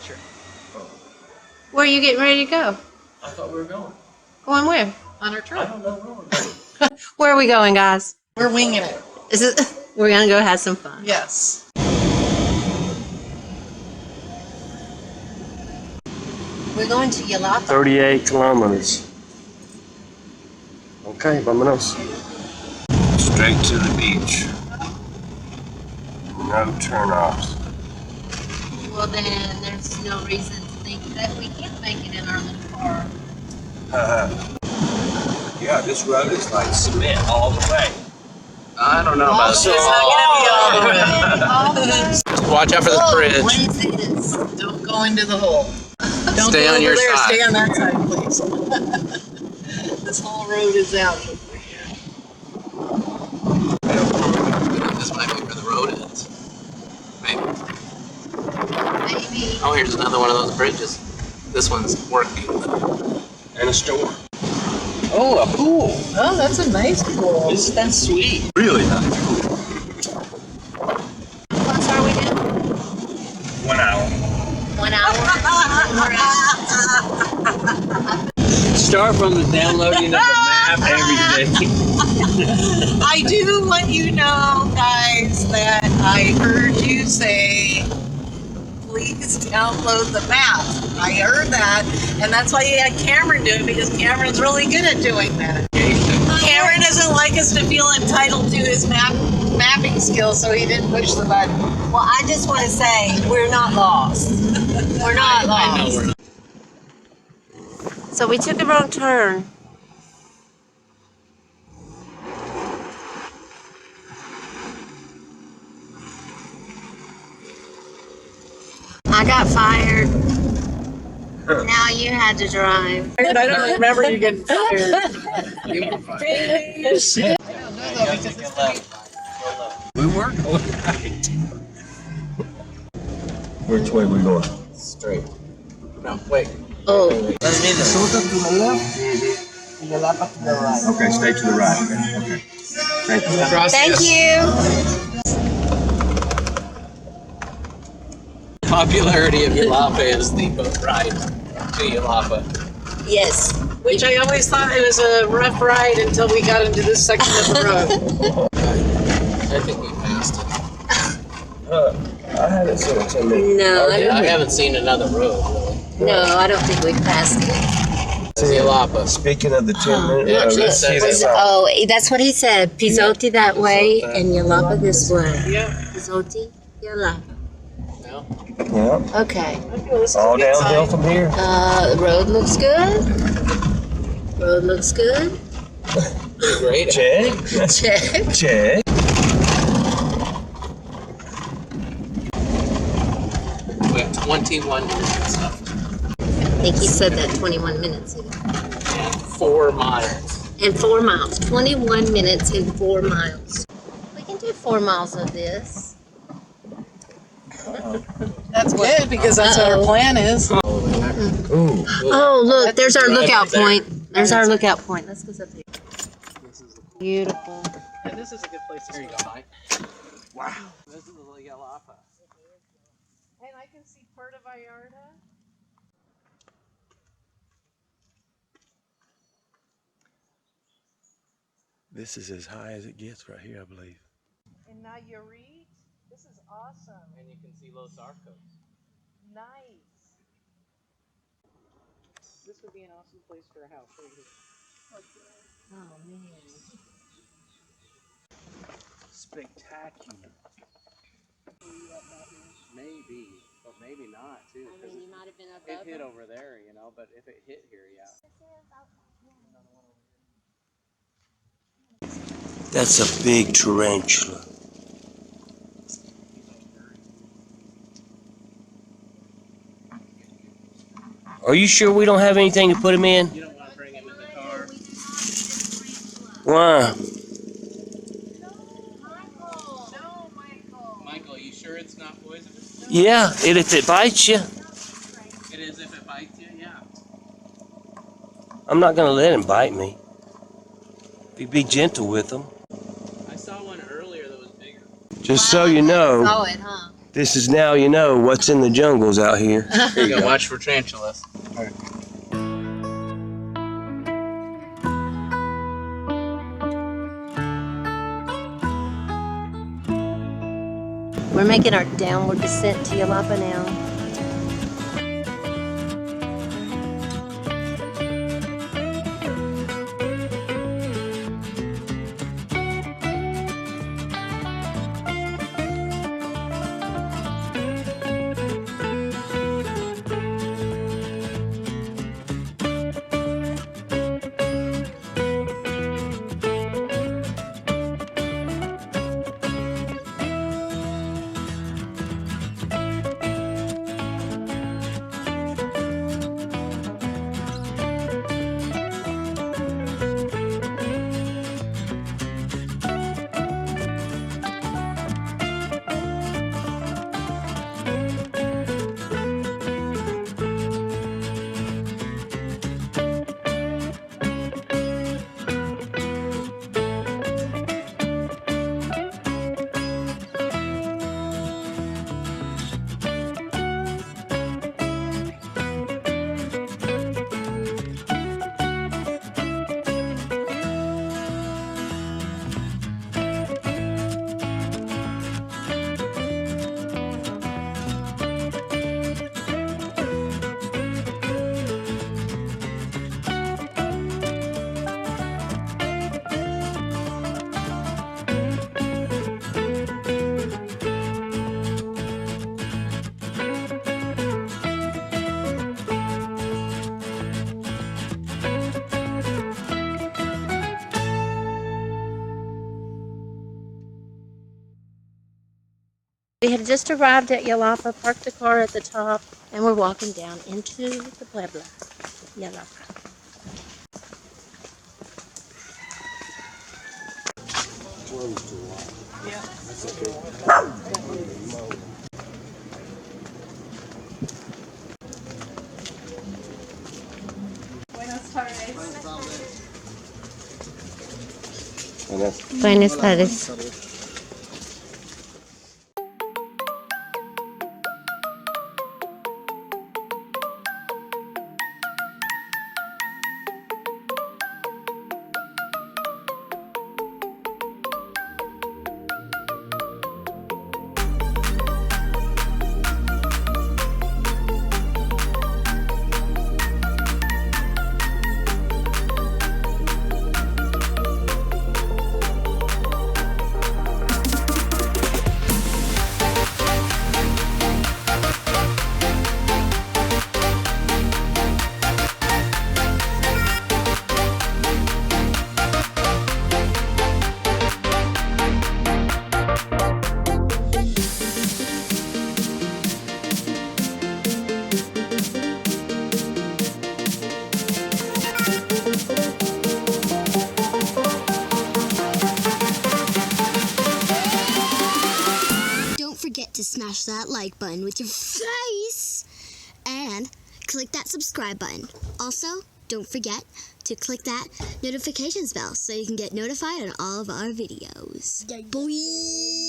picture. Where are you getting ready to go? I thought we were going. Going where? On our trip. I don't know where we're going. Where are we going, guys? We're winging it. We're gonna go have some fun. Yes. We're going to Yelapa. 38 kilometers. Okay, vámonos. Straight to the beach. No turnoffs. Well, then there's no reason to think that we can't make it in our little car. Yeah, this road is like cement all the way. I don't know about It's not gonna be all the way. Watch out for this bridge. What is this? Don't go into the hole. Don't Stay go on over your there. side. Stay on that side, please. This whole road is out. This might be where the road is. Maybe. Maybe. Oh, here's another one of those bridges. This one's working. And a store. Oh, a pool. Oh, that's a nice pool. Isn't that sweet? Really nice. How close are we now? 1 hour. 1 hour. Start from the downloading of the map every day. I do want you know, guys, that I heard you say, please download the map. I heard that, and that's why you had Cameron do it, because Cameron's really good at doing that. Cameron doesn't like us to feel entitled to his mapping skills, so he didn't push the button. Well, I just want to say we're not lost. We're not lost. I know we're not. So we took a wrong turn. I got fired. Now you had to drive. I don't remember you getting fired. We were going right. Which way we going? Straight. No, wait. Oh, Minnesota to the left, Yelapa to the right. Okay, stay to the right. Okay. Thank you. thank you. Popularity of Yelapa is the boat ride to Yelapa. Yes. Which I always thought it was a rough ride until we got into this section of the road. I think we passed it. I haven't seen it 10 minutes. No, I I haven't seen another road really. no, I don't think we've passed it. It's Yelapa. Speaking of the 10 minutes, Yeah, let's see that sign. Oh, that's what he said. Pizote that way and Yelapa this way. Yeah. Pizote, Yelapa. No? Yeah. Okay. I feel this is All a good downhill sign. from here. The road looks good. Road looks good. Pretty great. Check. Check. Check. We have 21 minutes left. I think he said that 21 minutes ago. And 4 miles. And 4 miles. 21 minutes and 4 miles. We can do 4 miles of this. That's good, because that's what our plan is. Ooh. Oh, look, there's our lookout point. There's our lookout point. Let's go up there. Beautiful. And this is a good place to There you stop. go, Mike. Wow. This is Yelapa. And I can see Puerto Vallarta. This is as high as it gets right here, I believe. And Nayarit. This is awesome. And you can see Los Arcos. Nice. This would be an awesome place for a house right here. Oh, man. Spectacular. Maybe, but maybe not too. I mean, you might have been It above hit them. over there, you know, but if it hit here, yeah. That's a big tarantula. Are you sure we don't have anything to put him in? You don't want to bring him in the car. Why? No, Michael. Michael, you sure it's not poisonous? Yeah, if it bites you, It is if it bites you, yeah. I'm not gonna let him bite me. If you be gentle with him. I saw one earlier that was bigger. Just so you know, Saw it, huh? This is now you know what's in the jungles out here. Here you go. Watch for tarantulas. We're making our downward descent to Yelapa now. We had just arrived at Yelapa, parked the car at the top, and we're walking down into the Puebla, Yelapa. Buenas tardes. To smash that like button with your face and click that subscribe button. Also, don't forget to click that notifications bell so you can get notified on all of our videos. Boy!